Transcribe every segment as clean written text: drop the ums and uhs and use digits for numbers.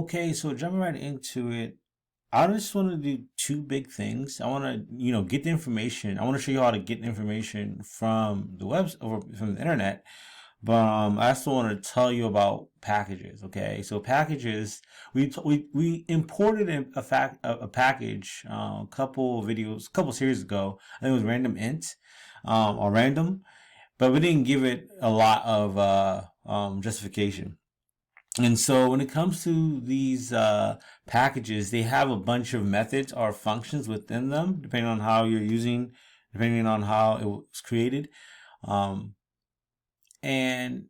Okay, so jumping right into it, I just want to do two big things. I want to, get the information. I want to show you how to get information from the web or from the internet. But I also want to tell you about packages. Okay, so packages, we imported a package a couple series ago. I think it was random int or random, but we didn't give it a lot of justification. And so when it comes to these packages, they have a bunch of methods or functions within them, depending on how you're using, depending on how it was created. Um, and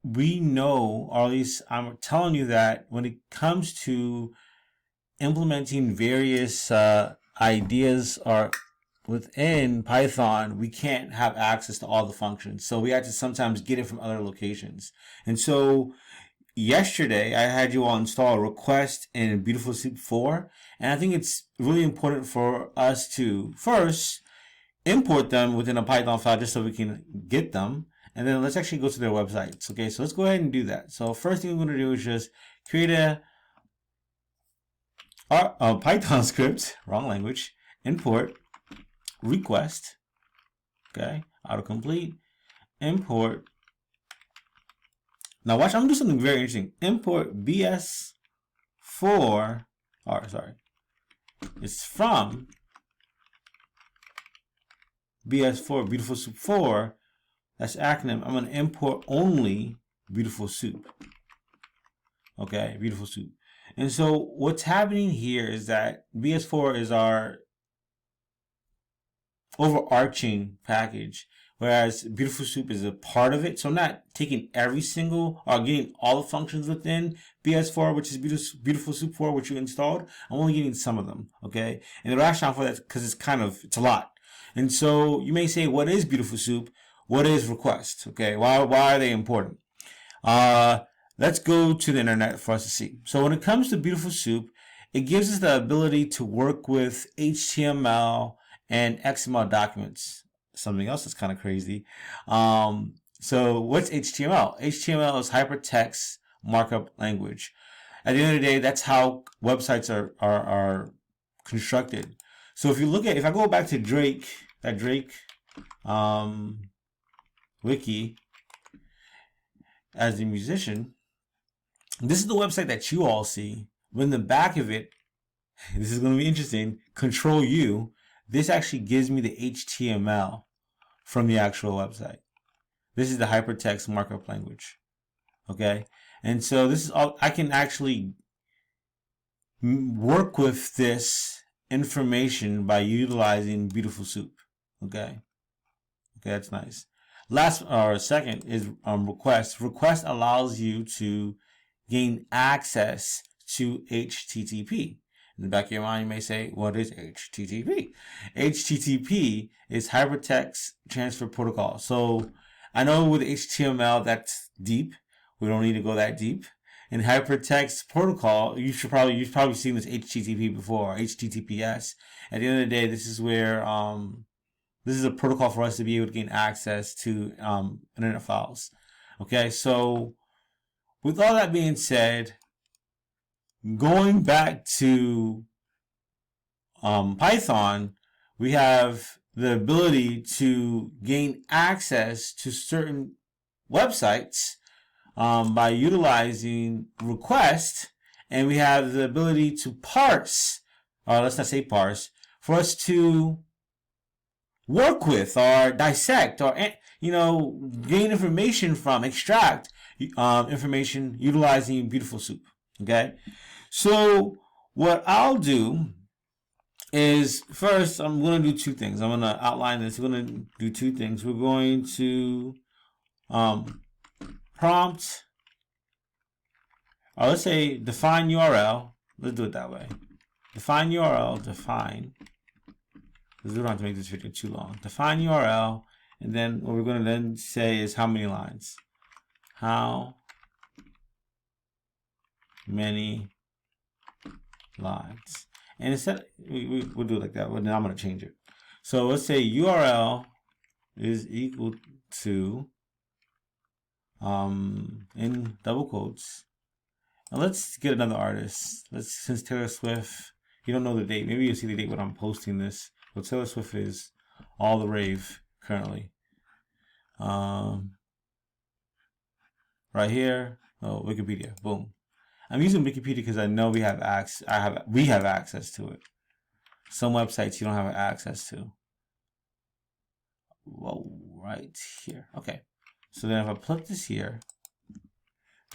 we know, or at least I'm telling you that when it comes to implementing various ideas or within Python, we can't have access to all the functions. So we have to sometimes get it from other locations. And so yesterday I had you all install a request in BeautifulSoup 4, and I think it's really important for us to first import them within a Python file just so we can get them, and then let's actually go to their websites. Okay, so let's go ahead and do that. So first thing we're going to do is just create a Python script, wrong language, import request, okay, autocomplete, import. Now watch, I'm gonna do something very interesting. Import BS4, it's from BS4, BeautifulSoup 4. That's the acronym. I'm gonna import only BeautifulSoup. Okay, BeautifulSoup. And so what's happening here is that BS4 is our overarching package, whereas BeautifulSoup is a part of it. So I'm not taking every single or getting all the functions within BS4, which is BeautifulSoup 4, which you installed. I'm only getting some of them, okay? And the rationale for that is because it's a lot. And so you may say, what is BeautifulSoup? What is request? Okay, why are they important? Let's go to the internet for us to see. So when it comes to BeautifulSoup, it gives us the ability to work with HTML and XML documents. Something else that's kind of crazy. So what's HTML? HTML is hypertext markup language. At the end of the day, that's how websites are constructed. So if I go back to Drake wiki as the musician, this is the website that you all see. When the back of it, this is going to be interesting, Control U, this actually gives me the HTML from the actual website. This is the hypertext markup language. Okay? And so this is all, I can actually work with this information by utilizing BeautifulSoup. Okay? Okay, that's nice. Second is request. Request allows you to gain access to HTTP. In the back of your mind, you may say, what is HTTP? HTTP is Hypertext Transfer Protocol. So I know with HTML, that's deep. We don't need to go that deep. In Hypertext Protocol, you've probably seen this HTTP before, HTTPS. At the end of the day, this is where, this is a protocol for us to be able to gain access to internet files. Okay, so with all that being said, going back to Python, we have the ability to gain access to certain websites by utilizing request, and we have the ability to parse, or let's not say parse, for us to work with or dissect or gain information from, extract information utilizing BeautifulSoup. Okay, so what I'll do is first I'm going to do two things. I'm going to outline this. We're going to do two things. We're going to prompt, or let's say define URL. Let's do it that way. Define URL, define, because we don't have to make this video too long. Define URL, and then what we're going to then say is how many lines. How many lines. And instead, we'll do it like that, but then I'm going to change it. So let's say URL is equal to, in double quotes, Now let's get another artist. Since Taylor Swift, you don't know the date. Maybe you'll see the date when I'm posting this. But Taylor Swift is all the rave currently. Right here. Oh, Wikipedia. Boom. I'm using Wikipedia because I know we have access to it. Some websites you don't have access to. Whoa, right here. Okay. So then if I put this here,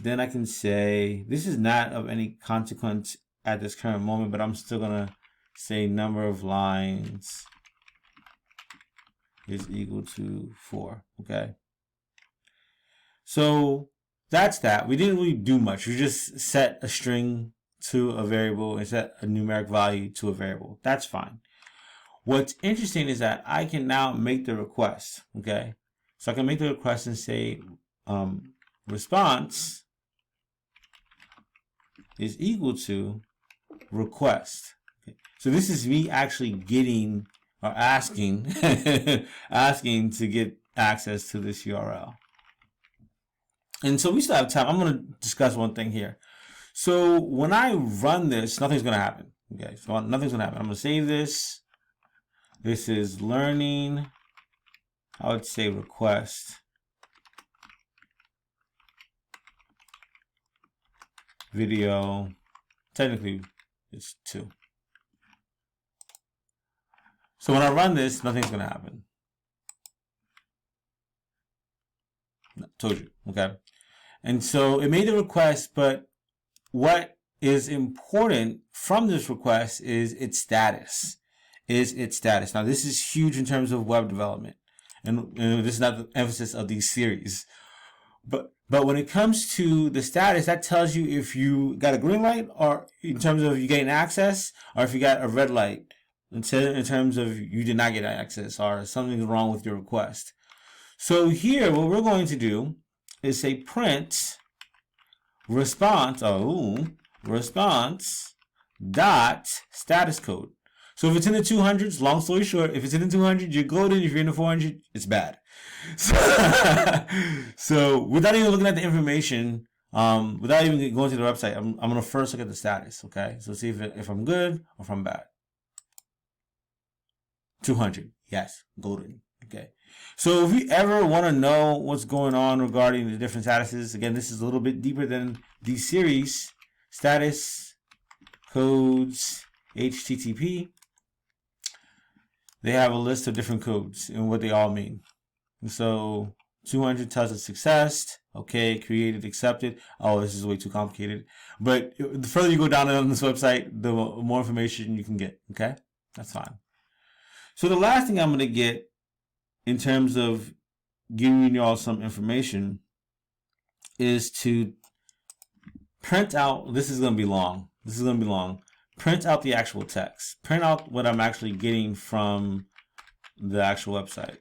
then I can say this is not of any consequence at this current moment, but I'm still gonna say number of lines is equal to 4. Okay. So that's that. We didn't really do much. We just set a string to a variable and set a numeric value to a variable. That's fine. What's interesting is that I can now make the request. Okay. So I can make the request and say response is equal to request. Okay. So this is me actually getting or asking asking to get access to this URL. And so we still have time. I'm going to discuss one thing here. So when I run this, nothing's going to happen. Okay, so nothing's going to happen. I'm going to save this. This is learning. I would say request video. Technically, it's 2. So when I run this, nothing's going to happen. Told you. Okay. And so it made the request, but what is important from this request is its status. Now this is huge in terms of web development, and this is not the emphasis of these series. But when it comes to the status, that tells you if you got a green light, or in terms of you getting access, or if you got a red light in terms of you did not get access, or something's wrong with your request. So here, what we're going to do is say print response dot status code. So if it's in the 200s, long story short, if it's in the 200, you're golden. If you're in the 400, it's bad. So without even looking at the information, without even going to the website, I'm going to first look at the status. Okay, so see if I'm good or if I'm bad. 200, yes, golden. Okay. So if you ever want to know what's going on regarding the different statuses, again, this is a little bit deeper than these series. Status codes HTTP. They have a list of different codes and what they all mean. And so 200 tells us success. Okay, created, accepted. Oh, this is way too complicated. But the further you go down on this website, the more information you can get. Okay, that's fine. So the last thing I'm going to get in terms of giving you all some information is to print out, this is going to be long. Print out the actual text. Print out what I'm actually getting from the actual website.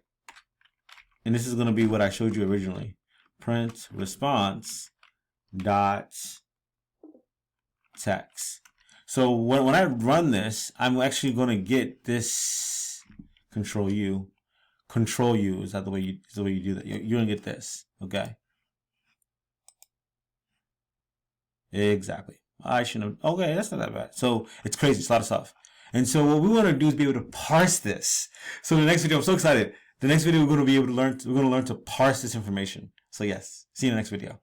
And this is going to be what I showed you originally. Print response dot text. So when I run this, I'm actually going to get this Control U. Control U is that the way you do that. You're gonna get this, okay? Exactly. I shouldn't have. Okay, that's not that bad. So it's crazy. It's a lot of stuff. And so what we want to do is be able to parse this. So the next video, I'm so excited. The next video we're going to learn to parse this information. So yes, see you in the next video.